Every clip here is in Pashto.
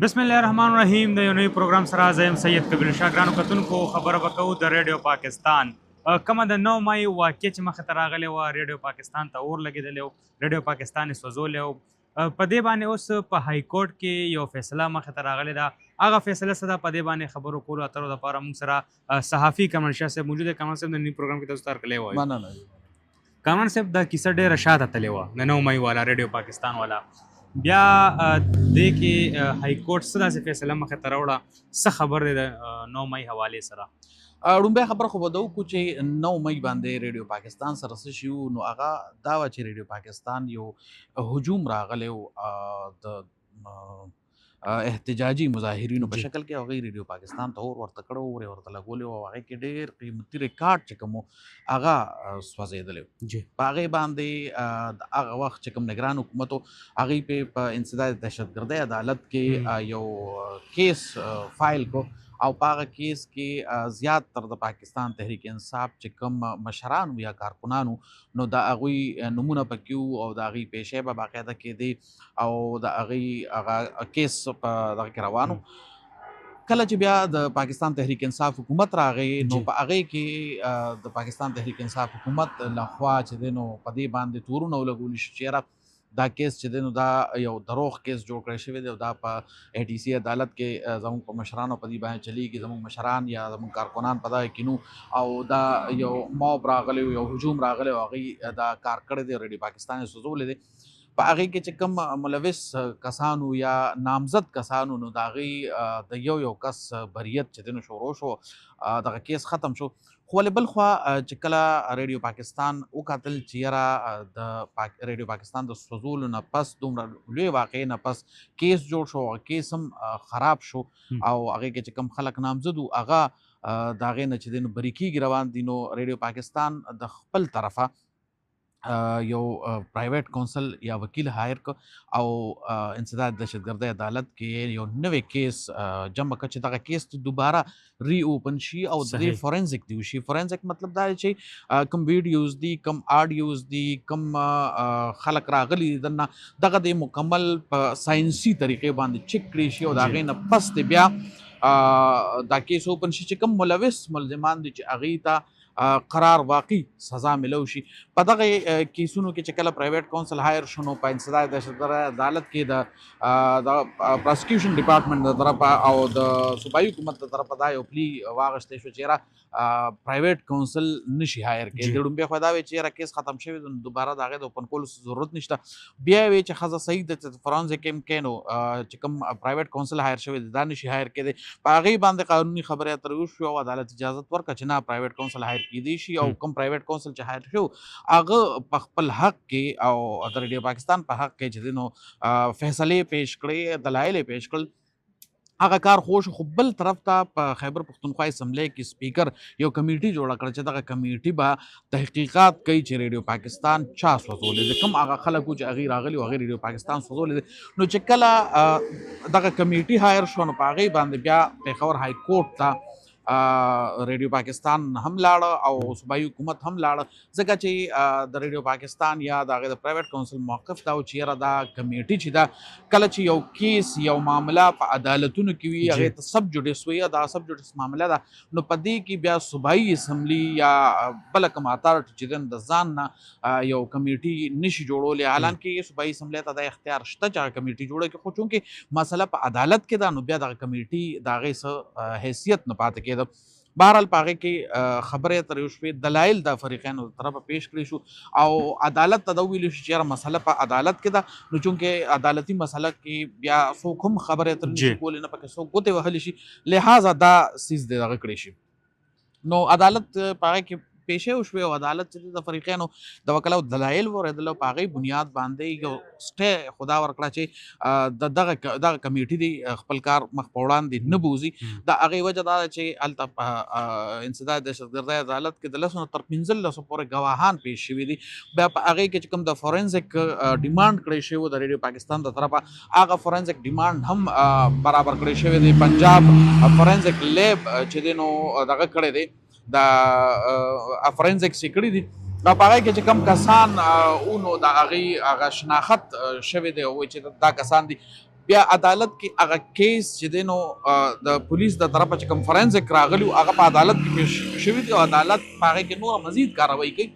بسم الله الرحمن الرحیم د یو نوی پروګرام سره زه یم سید کبیر شاه ګرانو کتونکو خبره به کوو د ریډیو پاکستان کومه د 9 مای واقعه چې مخې ته راغلی وه ریډیو پاکستان ته اور لګېدلی و ریډیو پاکستان یې سوځولی و په دې باندې اوس په های کورټ کې یو فیصله مخې ته راغلی ده هغه فیصله څه ده په دې باندې خبرو کولو اترو دپاره موږ سره صحافي کمران شاه صاحب موجود دی. کمران صاحب د نوي پروګرام کې تاسو ته هرکلی وایو. مننه. کمران صاحب دا کیسه ډېره شاته تللې وه د 9 مای والا ریډیو پاکستان والا بیا دې کې های کورټ څه داسې فیصله مخې ته راوړه څه خبر دی د 9 مای حوالې سره؟ ړومبی خبره خو به دا وکړو چې 9 مای باندې ریډیو پاکستان سره څه شي وو، نو هغه دا وه چې ریډیو پاکستان یو هجوم راغلی و د احتجاجي مظاهرینو په شکل کې. هغوی ریډیو پاکستان ته اور ورته کړی و، اور یې ورته لګولی و، او هغې کې ډېر قیمتي ریکارډ چې کوم و هغه سوځېدلی و. په هغې باندې د هغه وخت چې کوم نګران حکومت و هغوی پې په انسداد دهشتګردۍ عدالت کې یو کیس فایل کو، او په هغه کیس کې زیات تر د پاکستان تحریک انصاف چې کوم مشران یا کارکنان نو د هغوی نومونه پکې وو، او د هغوی پیشې به باقاعده کېدې، او د هغوی هغه کیس په دغه کې روان و. کله چې بیا د پاکستان تحریک انصاف حکومت راغی، نو په هغې کې د پاکستان تحریک انصاف حکومت لخوا چې دی نو په دې باندې تورونه ولګولي شو چې یاره دا کیس چې دی نو دا یو دروغ کیس جوړ کړی شوی دی، او دا په ای ټي سی عدالت کې زموږ په مشرانو په دې باندې چلیږي، زموږ مشران یا زموږ کارکنان په دغه کې نو، او دا یو موب راغلی و، یو هجوم راغلی و، هغوی دا کار کړی دی، ریډیو پاکستان یې سوځولی دی. په هغې کې چې کوم ملوث کسانو یا نامزد کسانو نو د هغوی د یو کس بریت چې دی نو شروع شو، دغه کیس ختم شو. خو ولې بل خوا چې کله ریډیو پاکستان وکتل چې یاره د ریډیو پاکستان د سوځولو نه پس دومره لوی واقعې نه پس کیس جوړ شو، هغه کیس هم خراب شو، او هغې کې چې کوم خلک نامزد وو هغه د هغې نه چې دی نو بری کېږي روان دي. نو ریډیو پاکستان د خپل طرفه یو پرایویټ کونسل یا وکیل هایر کو، او انسداد دهشتګردۍ عدالت کې یو نوی کیس جمع کړ چې دغه کیس دوباره ری اوپن شي، او د دې فورنزیک دی وشي. فورنزیک مطلب دا دی چې کوم ویډیوز دي، کوم آډیوز دي، کوم خلک راغلي دي دننه، دغه د مکمل په ساینسي طریقې باندې چک کړی شي، او د هغې نه پس دی بیا دا کیس اوپن شي چې کوم ملوث ملزمان دي چې هغوی ته قرار واقعي سزا ملو شي. په دغه کیسونو کې چې کله پرایویټ کونسل هایر شو، نو په انسداد دهشتګردۍ عدالت کې د پراسیکیوشن ډپارټمنټ د طرفه او د صوبایي حکومت د طرفه دا یو پلی واغشتی شو چې یاره پرایویټ کونسل نشي هایر کړي. د ړومبی خوا دا وی چې یاره کیس ختم شوی دی، دوباره د هغې د اوپن کولو ضرورت نشته. بیا وی چې ښځه صحیح ده چې فرانزیک هم کې نو چې کوم پرایویټ کونسل هایر شوی دی دا نشي هایر کېدی. په هغې باندې قانوني خبرې اترې وشوې، او عدالت اجازت ورکړه چې نه پرایویټ کونسل هایر کېدی شي، او کوم پرایویټ کونسل چې هایر شو هغه په خپل حق کې او د ریډیو پاکستان په حق کې چې دی نو فیصلې پیش کړې، دلایل یې پیش کړل، هغه کار خوش. خو بل طرف ته په خیبر پښتونخوا اسمبلی کې سپیکر یو کمیټي جوړه کړه چې دغه کمیټي به تحقیقات کوي چې ریډیو پاکستان چا سوځولی دی، کوم هغه خلک وو چې هغوی راغلي و هغوی ریډیو پاکستان سوځولی دی. نو چې کله دغه کمیټي هایر شو، نو په هغې باندې بیا پېښور های کورټ ته ریډیو پاکستان هم لاړه، او صوبایي حکومت هم لاړه، ځکه چې د ریډیو پاکستان یا د هغې د پرایویټ کونسل موقف دا و چې یاره دا کمیټي چې ده کله چې یو کیس یو معامله په عدالتونو کې وي هغې ته سب جوډیس وي، دا سب جوډیس معامله ده، نو په دې کې بیا صوبایي اسمبلي یا بله کوم اتارټي چې دی د ځان نه یو کمیټي نشي جوړولی. حالانکې صوبایي اسمبلي ته دا اختیار شته چې هغه کمیټي جوړه کړي، خو چونکې مسله په عدالت کې ده، نو بیا دغه کمیټي د هغې څه حیثیت نه پاتې کېده. بهرحال په هغې کې خبرې اترې وشوې، دلایل د فریقینو د طرفه پیش کړي شو، او عدالت ته دا وویلی شو چې یاره مسله په عدالت کې ده، نو چونکې عدالتي مسله کې بیا څوک هم خبرې اترې نشي کولی، نه پکې څوک ګوتې وهلی شي، لحاظه دا څیز دی دغه کړی شي. نو عدالت په هغې کې پیشې وشوې، او عدالت چې د فریقینو د وکلاو دلایل واورېدل، او په هغې بنیاد باندې یو سټې خدا ورکړه چې دغه کمیټي دی خپل کار مخ په وړاندې نه بوځي. د هغې وجه دا ده چې هلته په انسداد دهشتګردۍ عدالت کې د 10 نه تر 15 پورې ګواهان پیش شوي دي. بیا په هغې کې چې کوم د فورنزیک ډیمانډ کړی شوی و د ریډیو پاکستان د طرفه، هغه فورنزیک ډیمانډ هم برابر کړی شوی دی. پنجاب فورنزیک لیب چې دی نو دغه کړی دی، د فورنزیک چې کړي دي، په هغې کې چې کوم کسان نو د هغې هغه شناخت شوی دی، وایي چې دا کسان دي. بیا عدالت کې هغه کیس چې دی نو د پولیس د طرفه چې کوم فرنزیک راغلی هغه په عدالت کې پیش شوي دي او عدالت په هغې کې نوره مزید کاروایی کوي.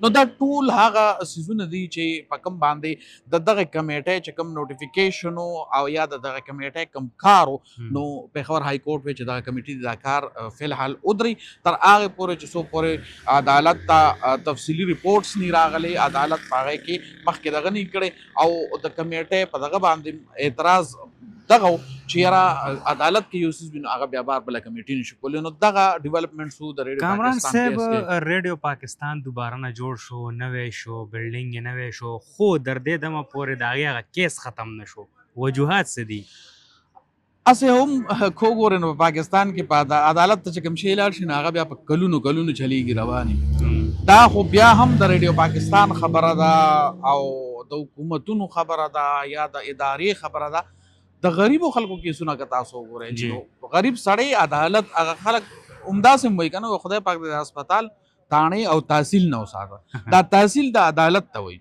نو دا ټول هغه سیزونه دي چې په کوم باندې د دغه کمیټې چې کوم نوټیفیکیشن او یا د دغه کمیټې کوم کارو نو پېښور های کورټ وی چې دغه کمیټې دا کار فلحال ودري تر هغه پورې چې څو پورې عدالت ته تفصیلي ریپورټس نه راغلي عدالت په هغې کې مخکې دغه نه کړی او د کمیټې په دغه باندې اعتراض دغه چې یاره عدالت کې یو څیز وي نو هغه بیا بار بله کمیټې نشي کولی. نو دغه ډیولپمنټس د ریډیو کامران پاکستان صاحب کیس کې ریډیو پاکستان دوباره نه جوړ شو نوی شو بلډینګ یې نوی شو خو در دې دمه پورې د هغې هغه کیس ختم نه شو وجوهات څه دي؟ اسې هم کو ګورې نو په پاکستان کې په عدالت ته چې کوم شی لاړ شي نو هغه بیا په کلونو کلونو چلیږي روانې. دا خو بیا هم د ریډیو پاکستان خبره ده او د حکومتونو خبره ده یا د ادارې خبره ده. د غریبو خلکو کیسونه که تاسو وګورئ نو غریب سړی عدالت هغه خلک همداسې وایي که نه خدای پاک د هسپتال تاڼې او تحصیل نه وساته دا تحصیل د عدالت ته وایي.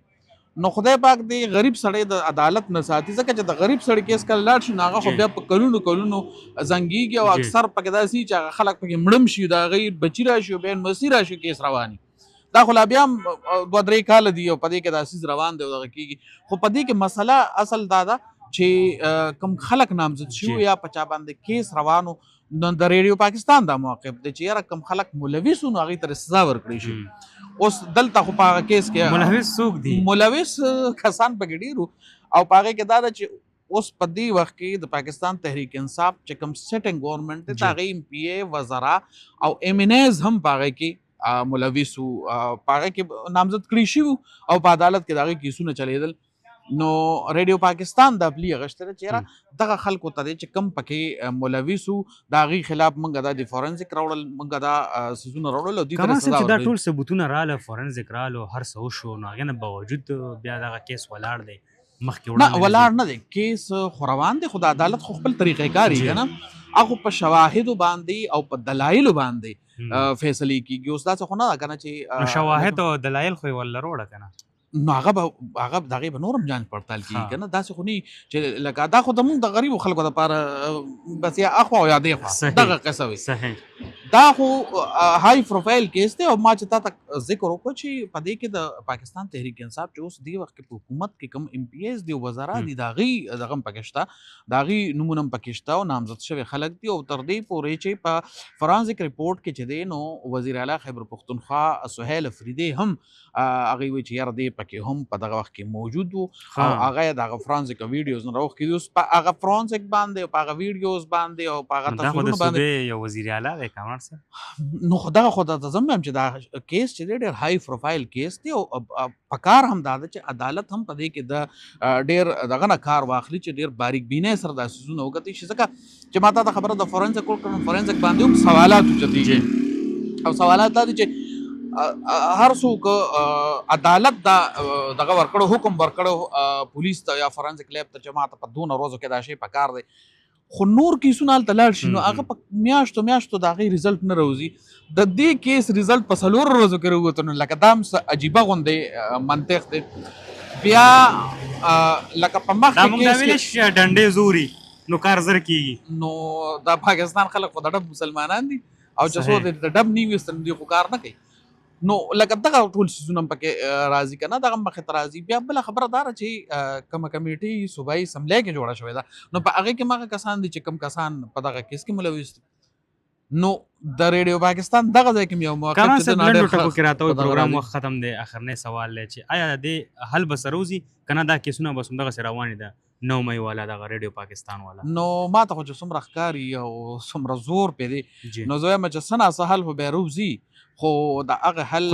نو خدای پاک دی غریب سړی د عدالت نه ساتي ځکه چې د غریب سړی کیس کله لاړ شي نو هغه خو بیا په کلونو کلونو زنګېږي او اکثر پکې داسې چې هغه خلک پکې مړم شي د هغوی بچي راشي او بیا نمسي راشي کیس روان دا خو لا بیا هم 2-3 کاله دي او په دې کې دا څیز روان دی او دغه کېږي. خو په دې کې مسله اصل دا ده چې کوم خلک نامزد شوي یا په چا باندې کیس روانو نو د ریډیو پاکستان دا موقف دی چې یاره کوم خلک ملوث نو هغوی ته سزا ورکړی شي. اوس دلته خو په هغه کیس کې ملوث څوک دي؟ ملوث کسان پکې ډېر او په هغې کې دا ده چې اوس په دې وخت کې د پاکستان تحریک انصاف چې کوم سیټنګ ګورنمنټ دی د هغې MP وزرا او MNAs هم په هغې کې ملوث وو په هغې کې نامزد کړي شوي او په عدالت کې د هغې کیسونه چلیدل. نو ریډیو پاکستان د پلی غشتره چې دغه خلکو ته چې کم پکې ملوث وو د هغې خلاف موږ د فورنزیک راوړل موږ دا سیزونه راوړل او کما چې دا ټول ثبوتونه راله فورنزیک رالو هر څه وشو نو هغې نه باوجود بیا دغه کیس ولاړ دی مخکې نه ولاړ نه دی کیس خو روان دی خو د عدالت خو خپل طریقې کار یې که نه هغه په شواهدو باندې او په دلایلو باندې فیصلې کېږي. اوس داسې خو نه ده که نه چې شواهد او دلایل خو یې ورله راوړه که نه نو هغه د هغې به نورم جانچ پړتال کېږي که نه داسې خو نه چې لکه دا خو زموږ د غریبو خلکو دپاره بس یا اخوا او یا دېخوا دغه قصه وي. دا خو های پروفایل کیس دی او ما چې تا ته ذکر وکړو چې په دې کې د پاکستان تحریک انصاف چې اوس دې وخت کې په حکومت کې کوم MPs دي او وزرا دي د هغې دغه هم پکې شته د هغې نومونه هم پکې شته او نامزد شوي خلک دي او تر دې پورې چې په فرانزیک ریپورټ کې چې دی نو وزیر اعلی خیبر پښتونخوا سهیل افریدی هم هغوی وایي چې یاره دی پکې هم په دغه وخت کې موجود وو او هغه یې د هغه فرانزیک ویډیوز نه راوښکي دي اوس په هغه فرانزیک باندې او په هغه ویډیوز باندې او په هغه تصویرونو باندې دا خو د صوبې یو وزیر اعلی دی کامران صاحب. نو خو دغه خو درته زه هم وایم چې دا کیس چې دی ډېر های پروفایل کیس دی او پکار هم دا ده چې عدالت هم په دې کې د ډېر دغه نه کار واخلي چې ډېر باریک بینۍ سره دا څیزونه وکتي شي ځکه چې ما تا ته خبره د فورنزیک وکړم فورنزیک باندې هم سوالات اوچتېږي او سوالات دا دي چې هر څوک عدالت دا دغه ورکړو حکم ورکړو پولیس ته یا فورنزیک لیب ته چې ما ته په 2 ورځو کې دا شی پکار دی خو نور کیسونه هلته لاړ شي نو هغه په میاشتو د هغې رزلټ نه راوځي د دې کیس رزلټ په 4 ورځو کې راووته نو لکه دا هم څه عجیبه غوندې منطق دی. بیا لکه په مخکې دا موږ دا ویلی شي ډنډې زوري نو کار زر کېږي نو دا پاکستان خلک خو د ډب مسلمانان دي او چې څو د ډب نه وي دوی خو کار نه کوي نو لکه دغه ټول څیزونه پکې راځي که نه دغه مخې ته راځي. بیا بله خبره دا ده چې کومه کمیټې صوبایي اسمبلی کې جوړه شوې ده نو په هغې کې هغه کسان دي چې کوم کسان په دغه کیس کې ملوث دي نو د ریډیو پاکستان دغه ځای کې یو موقف کامران صاحب لنډو ټکو کې راته وایي پروګرام وخت ختم دی اخرنی سوال دی چې آیا د دې حل به سره وځي که نه دا کیسونه بس همدغسې روانې ده 9 مۍ والا دغه ریډیو پاکستان والا نو ما ته خو چې څومره ښکاري او څومره زور پرې دی نو زه وایم چې څه ناڅه حل خو بیا روځي خو د هغه حل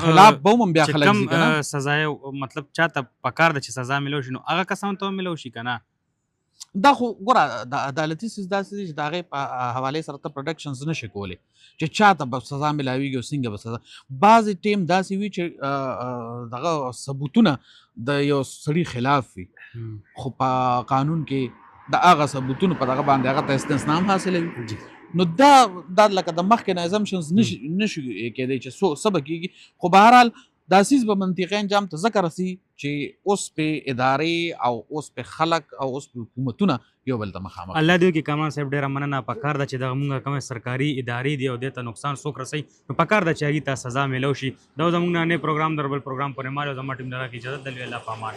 خلاف به هم بیا خلک ځي که نه سزا مطلب چاته پکار ده چې سزا میلو شي نو هغه کسانو ته هم میلو شي که نه دا خو ګوره د عدالتي څیز داسې دی چې د هغې په حوالې سره ته پروډکشنز نه شي کولی چې چاته به سزا میلاویږي او څنګه به سزا بعضې ټیم داسې وي چې دغه ثبوتونه د یو سړي خلاف وي خو په قانون کې د هغه ثبوتونو په دغه باندې هغه ته استثنام حاصلوي نو دا لکه د مخکې نه ازمپشنز نشي کېدی چې څه به کېږي خو بهرحال دا سیز به منطقي انجام ته ځکه رسي چې اوس په ادارې او اوس په خلک او اوس په حکومتونه یو بل ته مخامخ الله دې وکړي کامران صاحب ډیره مننه پکار ده چې دغه مونږ کومه سرکاري ادارې دي او دې ته نقصان څوک رسوي نو پکار ده چې هغې ته سزا میلو شي دا زموږ نن پروګرام در بل پروګرام پورې مال او زما ټیم لره کې اجازه درلوي الله په امان